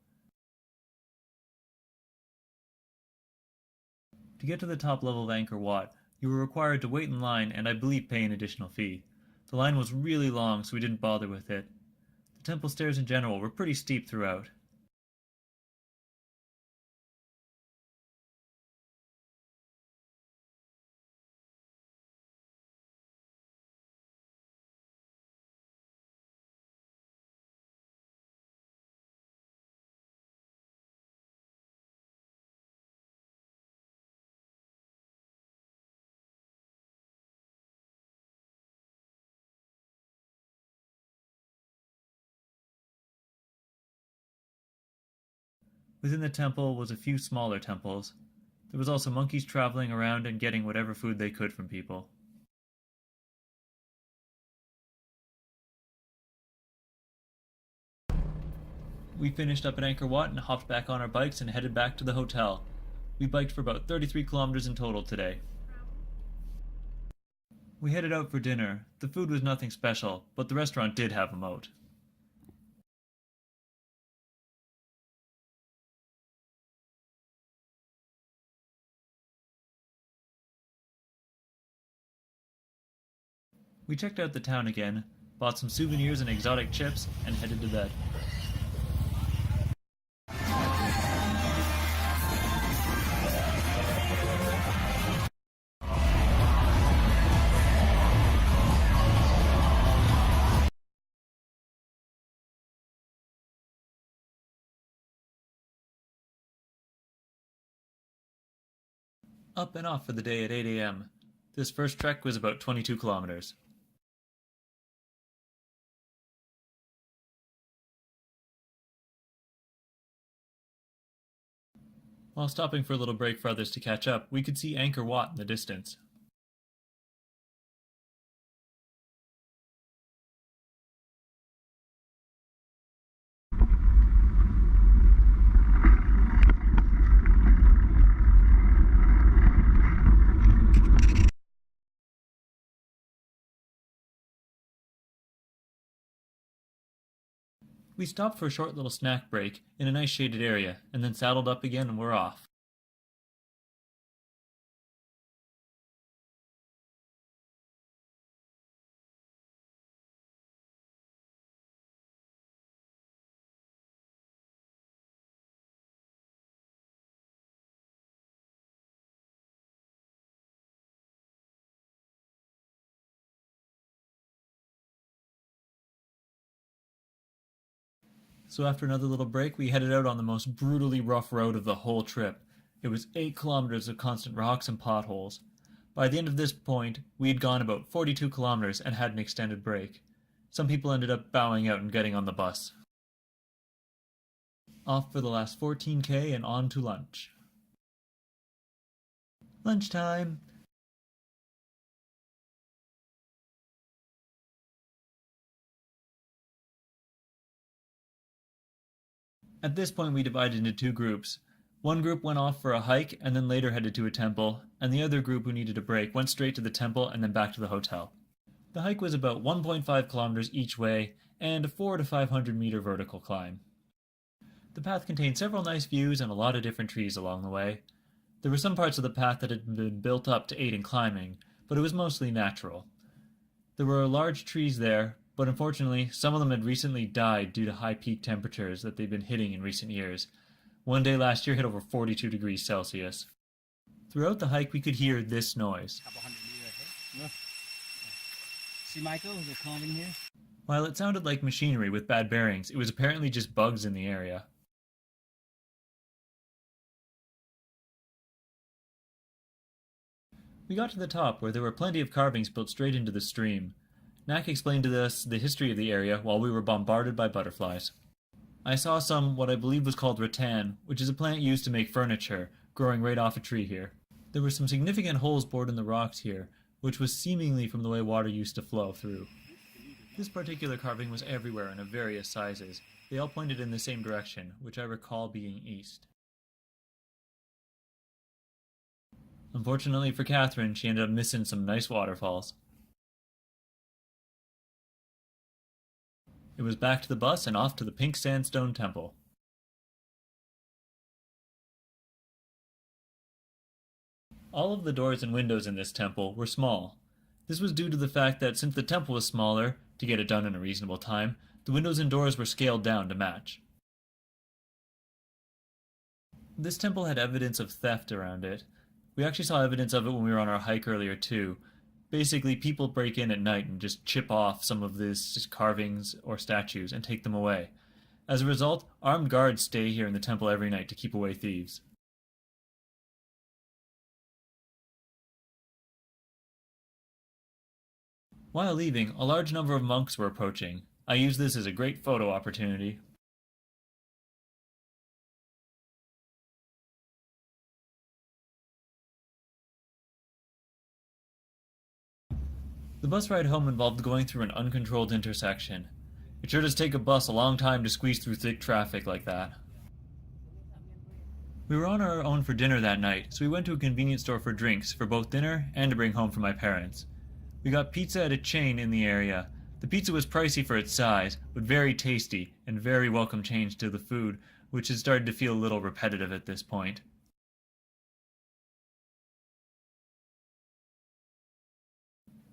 To get to the top level of Angkor Wat, you were required to wait in line and I believe pay an additional fee. The line was really long, so we didn't bother with it. The temple stairs in general were pretty steep throughout. Within the temple was a few smaller temples. There was also monkeys traveling around and getting whatever food they could from people. We finished up at Angkor Wat and hopped back on our bikes and headed back to the hotel. We biked for about 33 kilometers in total today. We headed out for dinner. The food was nothing special, but the restaurant did have a moat. We checked out the town again, bought some souvenirs and exotic chips, and headed to bed. Up and off for the day at 8 a.m. This first trek was about 22 kilometers. While stopping for a little break for others to catch up, we could see Angkor Wat in the distance. We stopped for a short little snack break in a nice shaded area, and then saddled up again and we're off. So after another little break, we headed out on the most brutally rough road of the whole trip. It was 8 kilometers of constant rocks and potholes. By the end of this point, we had gone about 42 kilometers and had an extended break. Some people ended up bowing out and getting on the bus. Off for the last 14k and on to lunch. Lunchtime! At this point we divided into two groups. One group went off for a hike and then later headed to a temple, and the other group who needed a break went straight to the temple and then back to the hotel. The hike was about 1.5 kilometers each way and a 400 to 500 meter vertical climb. The path contained several nice views and a lot of different trees along the way. There were some parts of the path that had been built up to aid in climbing, but it was mostly natural. There were large trees there, but unfortunately, some of them had recently died due to high peak temperatures that they've been hitting in recent years. One day last year hit over 42 degrees Celsius. Throughout the hike, we could hear this noise. See, Michael, they're climbing here. While it sounded like machinery with bad bearings, it was apparently just bugs in the area. We got to the top, where there were plenty of carvings built straight into the stream. Nak explained to us the history of the area while we were bombarded by butterflies. I saw some, what I believe was called rattan, which is a plant used to make furniture, growing right off a tree here. There were some significant holes bored in the rocks here, which was seemingly from the way water used to flow through. This particular carving was everywhere and of various sizes. They all pointed in the same direction, which I recall being east. Unfortunately for Catherine, she ended up missing some nice waterfalls. It was back to the bus and off to the Pink Sandstone Temple. All of the doors and windows in this temple were small. This was due to the fact that since the temple was smaller, to get it done in a reasonable time, the windows and doors were scaled down to match. This temple had evidence of theft around it. We actually saw evidence of it when we were on our hike earlier too. Basically, people break in at night and just chip off some of these carvings or statues and take them away. As a result, armed guards stay here in the temple every night to keep away thieves. While leaving, a large number of monks were approaching. I used this as a great photo opportunity. The bus ride home involved going through an uncontrolled intersection. It sure does take a bus a long time to squeeze through thick traffic like that. We were on our own for dinner that night, so we went to a convenience store for drinks for both dinner and to bring home for my parents. We got pizza at a chain in the area. The pizza was pricey for its size, but very tasty and very welcome change to the food, which had started to feel a little repetitive at this point.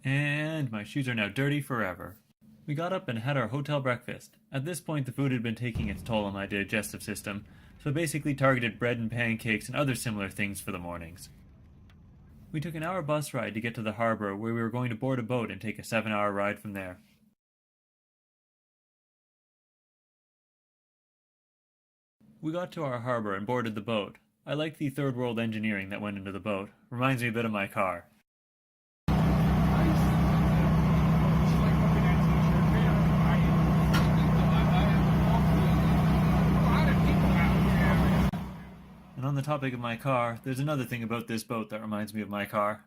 And my shoes are now dirty forever. We got up and had our hotel breakfast. At this point, the food had been taking its toll on my digestive system, so I basically targeted bread and pancakes and other similar things for the mornings. We took an hour bus ride to get to the harbor, where we were going to board a boat and take a 7-hour ride from there. We got to our harbor and boarded the boat. I liked the third world engineering that went into the boat. Reminds me a bit of my car. And on the topic of my car, there's another thing about this boat that reminds me of my car.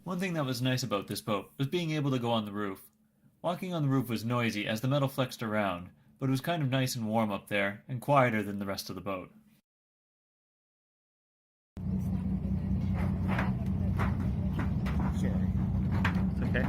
One thing that was nice about this boat was being able to go on the roof. Walking on the roof was noisy as the metal flexed around, but it was kind of nice and warm up there, and quieter than the rest of the boat. Sorry. It's okay.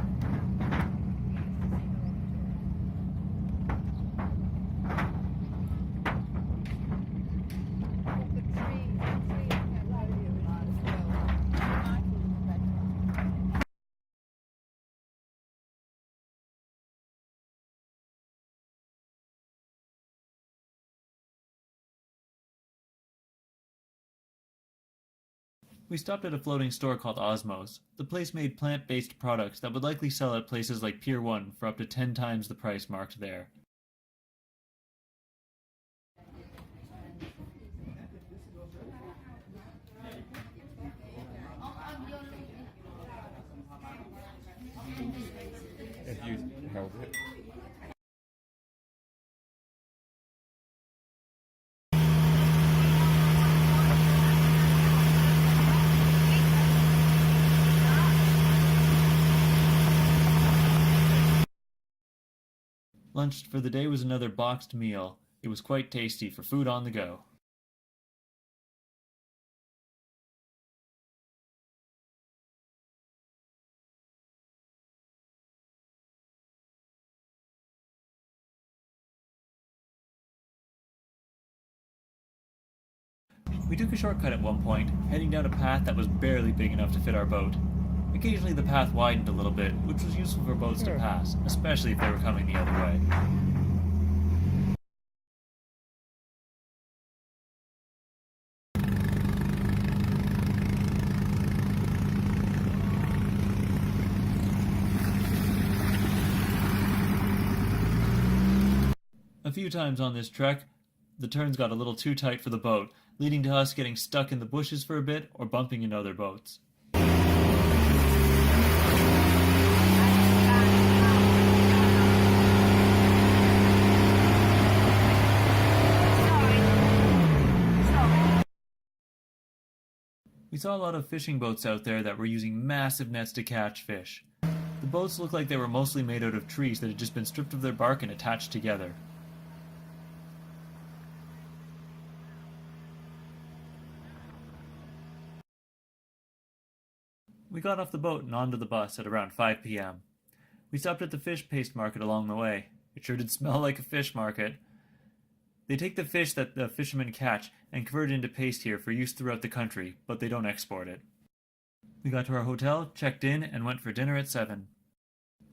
We stopped at a floating store called Osmos. The place made plant-based products that would likely sell at places like Pier 1 for up to 10 times the price marked there. If you held it. Lunch for the day was another boxed meal. It was quite tasty for food on the go. We took a shortcut at one point, heading down a path that was barely big enough to fit our boat. Occasionally the path widened a little bit, which was useful for boats to pass, especially if they were coming the other way. A few times on this trek, the turns got a little too tight for the boat, leading to us getting stuck in the bushes for a bit or bumping into other boats. We saw a lot of fishing boats out there that were using massive nets to catch fish. The boats looked like they were mostly made out of trees that had just been stripped of their bark and attached together. We got off the boat and onto the bus at around 5 p.m. We stopped at the fish paste market along the way. It sure did smell like a fish market. They take the fish that the fishermen catch and convert it into paste here for use throughout the country, but they don't export it. We got to our hotel, checked in, and went for dinner at 7.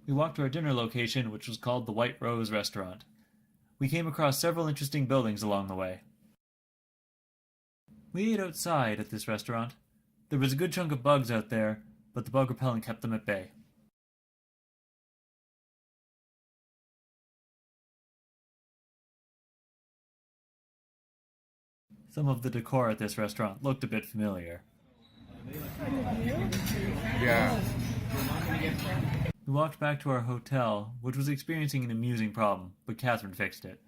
We walked to our dinner location, which was called the White Rose Restaurant. We came across several interesting buildings along the way. We ate outside at this restaurant. There was a good chunk of bugs out there, but the bug repellent kept them at bay. Some of the decor at this restaurant looked a bit familiar. Yeah. We walked back to our hotel, which was experiencing an amusing problem, but Catherine fixed it.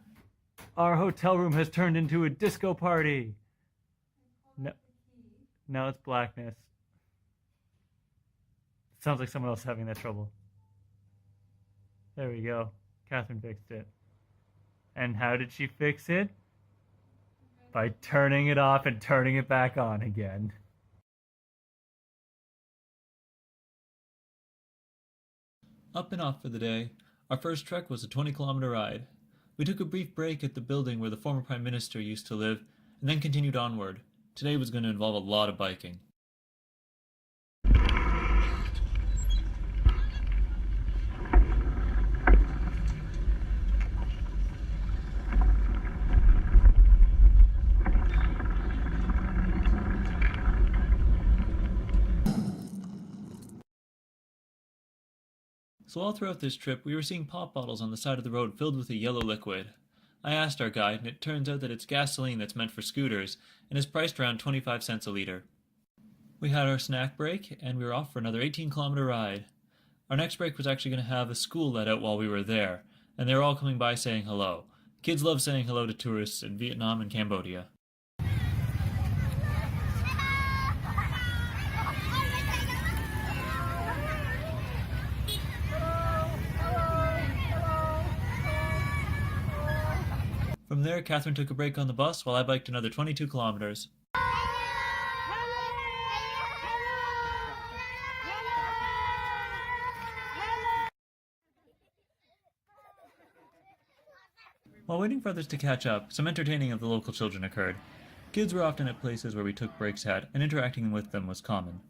Our hotel room has turned into a disco party! No, now it's blackness. Sounds like someone else having that trouble. There we go. Catherine fixed it. And how did she fix it? By turning it off and turning it back on again. Up and off for the day. Our first trek was a 20-kilometer ride. We took a brief break at the building where the former Prime Minister used to live, and then continued onward. Today was going to involve a lot of biking. So all throughout this trip, we were seeing pop bottles on the side of the road filled with a yellow liquid. I asked our guide, and it turns out that it's gasoline that's meant for scooters, and is priced around 25 cents a litre. We had our snack break, and we were off for another 18-kilometer ride. Our next break was actually going to have a school let out while we were there, and they were all coming by saying hello. Kids love saying hello to tourists in Vietnam and Cambodia. From there, Catherine took a break on the bus while I biked another 22 kilometers. While waiting for others to catch up, some entertaining of the local children occurred. Kids were often at places where we took breaks at, and interacting with them was common.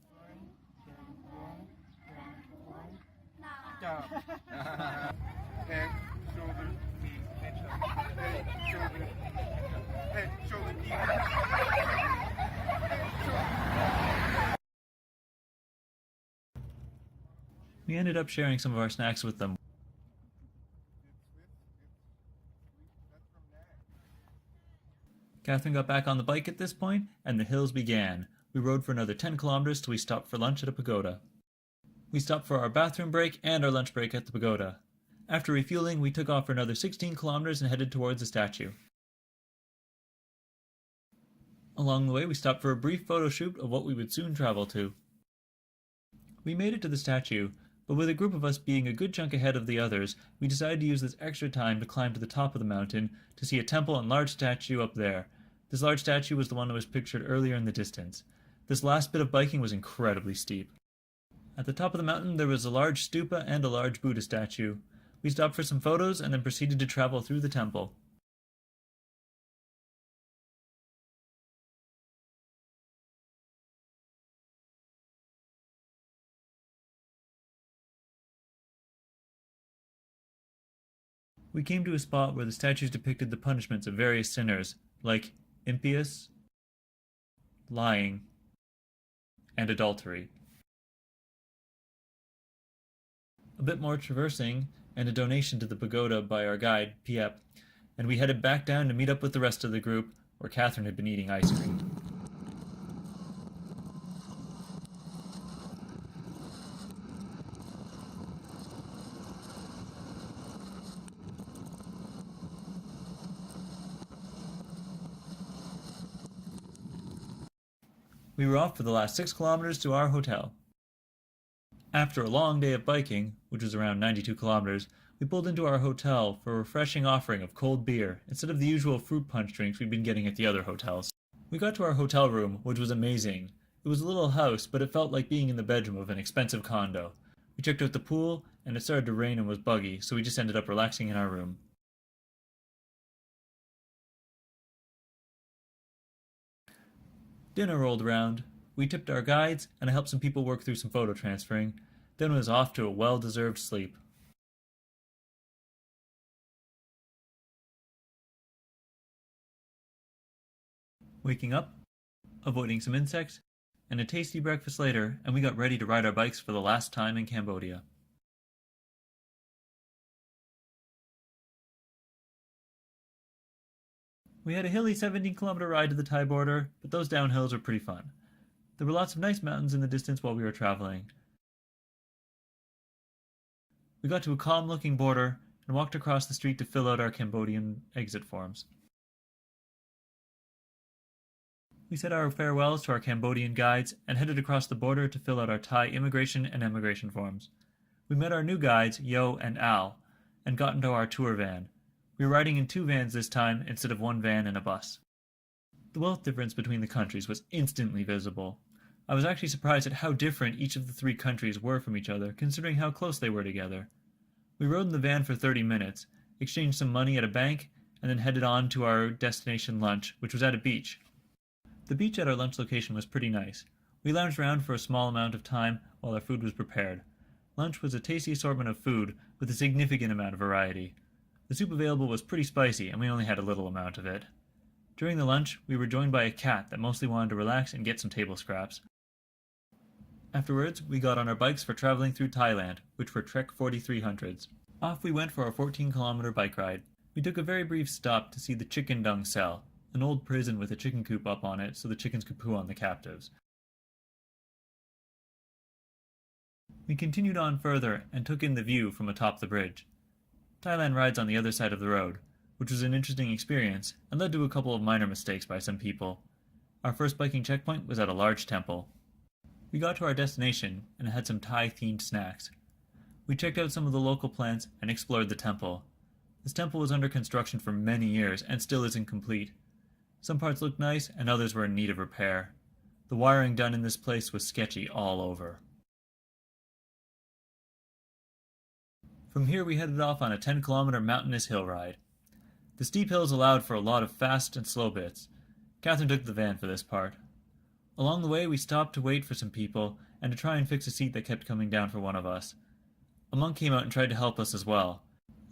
We ended up sharing some of our snacks with them. Catherine got back on the bike at this point, and the hills began. We rode for another 10 kilometers till we stopped for lunch at a pagoda. We stopped for our bathroom break and our lunch break at the pagoda. After refueling, we took off for another 16 kilometers and headed towards the statue. Along the way, we stopped for a brief photo shoot of what we would soon travel to. We made it to the statue, but with a group of us being a good chunk ahead of the others, we decided to use this extra time to climb to the top of the mountain to see a temple and large statue up there. This large statue was the one that was pictured earlier in the distance. This last bit of biking was incredibly steep. At the top of the mountain there was a large stupa and a large Buddha statue. We stopped for some photos and then proceeded to travel through the temple. We came to a spot where the statues depicted the punishments of various sinners, like impious, lying, and adultery. A bit more traversing, and a donation to the pagoda by our guide, Piep, and we headed back down to meet up with the rest of the group, where Catherine had been eating ice cream. We were off for the last 6 kilometers to our hotel. After a long day of biking, which was around 92 kilometers, we pulled into our hotel for a refreshing offering of cold beer instead of the usual fruit punch drinks we'd been getting at the other hotels. We got to our hotel room, which was amazing. It was a little house, but it felt like being in the bedroom of an expensive condo. We checked out the pool, and it started to rain and was buggy, so we just ended up relaxing in our room. Dinner rolled around. We tipped our guides, and I helped some people work through some photo transferring, then was off to a well-deserved sleep. Waking up, avoiding some insects, and a tasty breakfast later, and we got ready to ride our bikes for the last time in Cambodia. We had a hilly 17-kilometer ride to the Thai border, but those downhills were pretty fun. There were lots of nice mountains in the distance while we were traveling. We got to a calm-looking border and walked across the street to fill out our Cambodian exit forms. We said our farewells to our Cambodian guides and headed across the border to fill out our Thai immigration and emigration forms. We met our new guides, Yo and Al, and got into our tour van. We were riding in 2 vans this time instead of 1 van and a bus. The wealth difference between the countries was instantly visible. I was actually surprised at how different each of the 3 countries were from each other, considering how close they were together. We rode in the van for 30 minutes, exchanged some money at a bank, and then headed on to our destination lunch, which was at a beach. The beach at our lunch location was pretty nice. We lounged around for a small amount of time while our food was prepared. Lunch was a tasty assortment of food with a significant amount of variety. The soup available was pretty spicy, and we only had a little amount of it. During the lunch, we were joined by a cat that mostly wanted to relax and get some table scraps. Afterwards, we got on our bikes for traveling through Thailand, which were Trek 4300s. Off we went for our 14-kilometer bike ride. We took a very brief stop to see the chicken dung cell, an old prison with a chicken coop up on it so the chickens could poo on the captives. We continued on further and took in the view from atop the bridge. Thailand rides on the other side of the road, which was an interesting experience and led to a couple of minor mistakes by some people. Our first biking checkpoint was at a large temple. We got to our destination and had some Thai-themed snacks. We checked out some of the local plants and explored the temple. This temple was under construction for many years and still isn't complete. Some parts looked nice and others were in need of repair. The wiring done in this place was sketchy all over. From here we headed off on a 10-kilometer mountainous hill ride. The steep hills allowed for a lot of fast and slow bits. Catherine took the van for this part. Along the way we stopped to wait for some people and to try and fix a seat that kept coming down for one of us. A monk came out and tried to help us as well.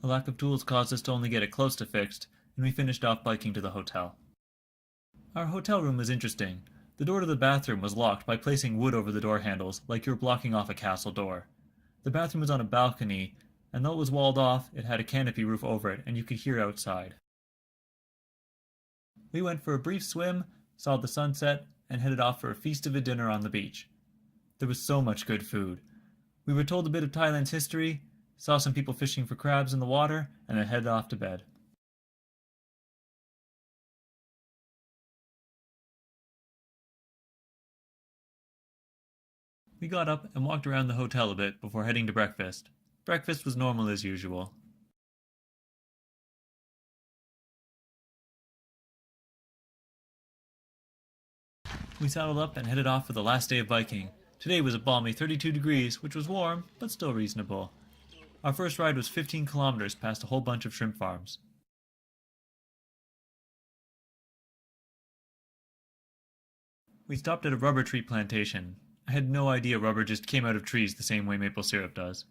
A lack of tools caused us to only get it close to fixed, and we finished off biking to the hotel. Our hotel room was interesting. The door to the bathroom was locked by placing wood over the door handles, like you were blocking off a castle door. The bathroom was on a balcony, and though it was walled off, it had a canopy roof over it, and you could hear outside. We went for a brief swim, saw the sunset, and headed off for a feast of a dinner on the beach. There was so much good food. We were told a bit of Thailand's history, saw some people fishing for crabs in the water, and then headed off to bed. We got up and walked around the hotel a bit before heading to breakfast. Breakfast was normal as usual. We saddled up and headed off for the last day of biking. Today was a balmy 32 degrees, which was warm, but still reasonable. Our first ride was 15 kilometers past a whole bunch of shrimp farms. We stopped at a rubber tree plantation. I had no idea rubber just came out of trees the same way maple syrup does.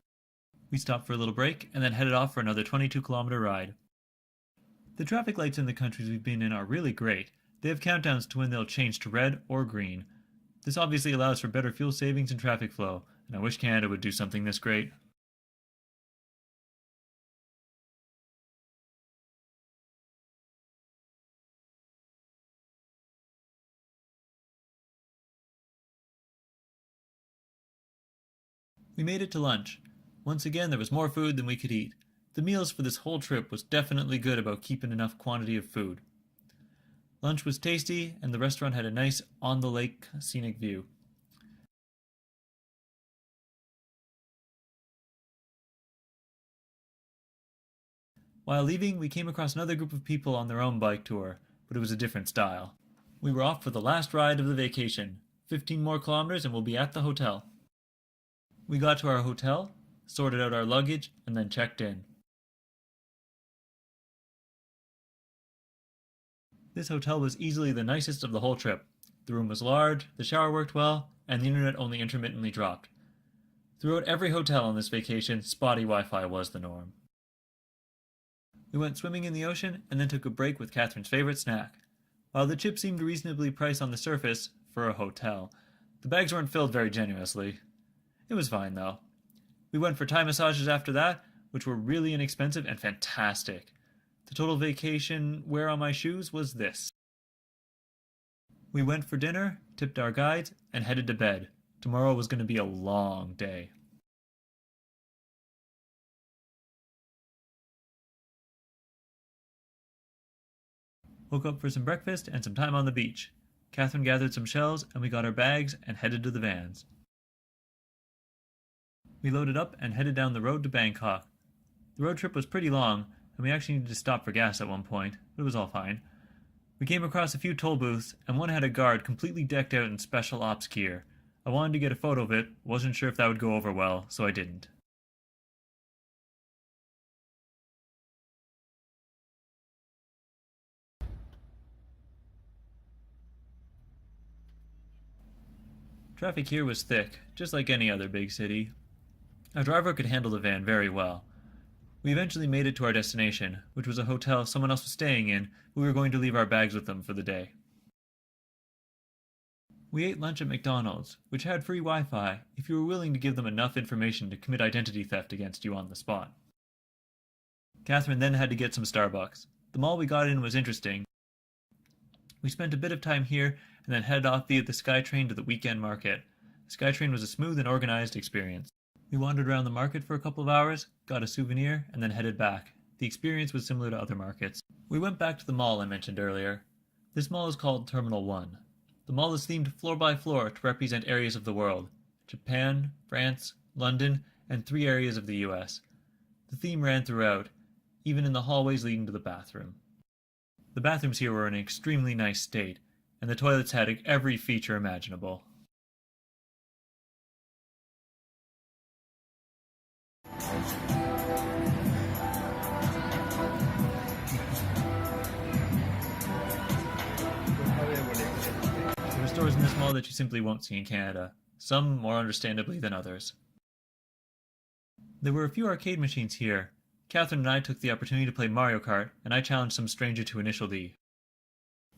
We stopped for a little break and then headed off for another 22-kilometer ride. The traffic lights in the countries we've been in are really great. They have countdowns to when they'll change to red or green. This obviously allows for better fuel savings and traffic flow, and I wish Canada would do something this great. We made it to lunch. Once again, there was more food than we could eat. The meals for this whole trip was definitely good about keeping enough quantity of food. Lunch was tasty, and the restaurant had a nice on-the-lake scenic view. While leaving, we came across another group of people on their own bike tour, but it was a different style. We were off for the last ride of the vacation. 15 more kilometers and we'll be at the hotel. We got to our hotel, sorted out our luggage, and then checked in. This hotel was easily the nicest of the whole trip. The room was large, the shower worked well, and the internet only intermittently dropped. Throughout every hotel on this vacation, spotty Wi-Fi was the norm. We went swimming in the ocean and then took a break with Catherine's favorite snack. While the chips seemed reasonably priced on the surface for a hotel, the bags weren't filled very generously. It was fine though. We went for Thai massages after that, which were really inexpensive and fantastic. The total vacation wear on my shoes was this. We went for dinner, tipped our guides, and headed to bed. Tomorrow was going to be a long day. Woke up for some breakfast and some time on the beach. Catherine gathered some shells and we got our bags and headed to the vans. We loaded up and headed down the road to Bangkok. The road trip was pretty long and we actually needed to stop for gas at one point, but it was all fine. We came across a few toll booths and one had a guard completely decked out in special ops gear. I wanted to get a photo of it, wasn't sure if that would go over well, so I didn't. Traffic here was thick, just like any other big city. Our driver could handle the van very well. We eventually made it to our destination, which was a hotel someone else was staying in, but we were going to leave our bags with them for the day. We ate lunch at McDonald's, which had free Wi-Fi if you were willing to give them enough information to commit identity theft against you on the spot. Catherine then had to get some Starbucks. The mall we got in was interesting. We spent a bit of time here and then headed off via the SkyTrain to the weekend market. The SkyTrain was a smooth and organized experience. We wandered around the market for a couple of hours, got a souvenir, and then headed back. The experience was similar to other markets. We went back to the mall I mentioned earlier. This mall is called Terminal 1. The mall is themed floor by floor to represent areas of the world: Japan, France, London, and 3 areas of the US. The theme ran throughout, even in the hallways leading to the bathroom. The bathrooms here were in an extremely nice state, and the toilets had every feature imaginable. There are stores in this mall that you simply won't see in Canada, some more understandably than others. There were a few arcade machines here. Catherine and I took the opportunity to play Mario Kart, and I challenged some stranger to Initial D.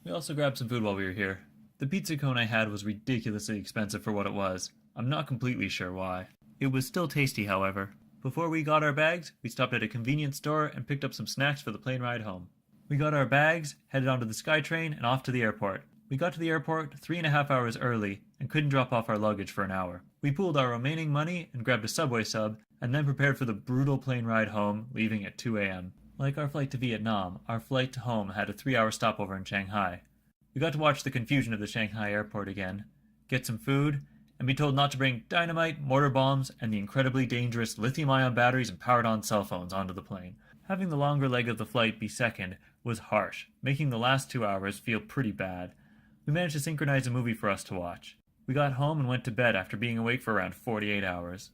We also grabbed some food while we were here. The pizza cone I had was ridiculously expensive for what it was. I'm not completely sure why. It was still tasty, however. Before we got our bags, we stopped at a convenience store and picked up some snacks for the plane ride home. We got our bags, headed onto the SkyTrain, and off to the airport. We got to the airport 3.5 hours early and couldn't drop off our luggage for an hour. We pooled our remaining money and grabbed a Subway sub, and then prepared for the brutal plane ride home, leaving at 2 a.m. Like our flight to Vietnam, our flight home had a 3-hour stopover in Shanghai. We got to watch the confusion of the Shanghai airport again, get some food, and be told not to bring dynamite, mortar bombs, and the incredibly dangerous lithium-ion batteries and powered-on cell phones onto the plane. Having the longer leg of the flight be second was harsh, making the last 2 hours feel pretty bad. We managed to synchronize a movie for us to watch. We got home and went to bed after being awake for around 48 hours.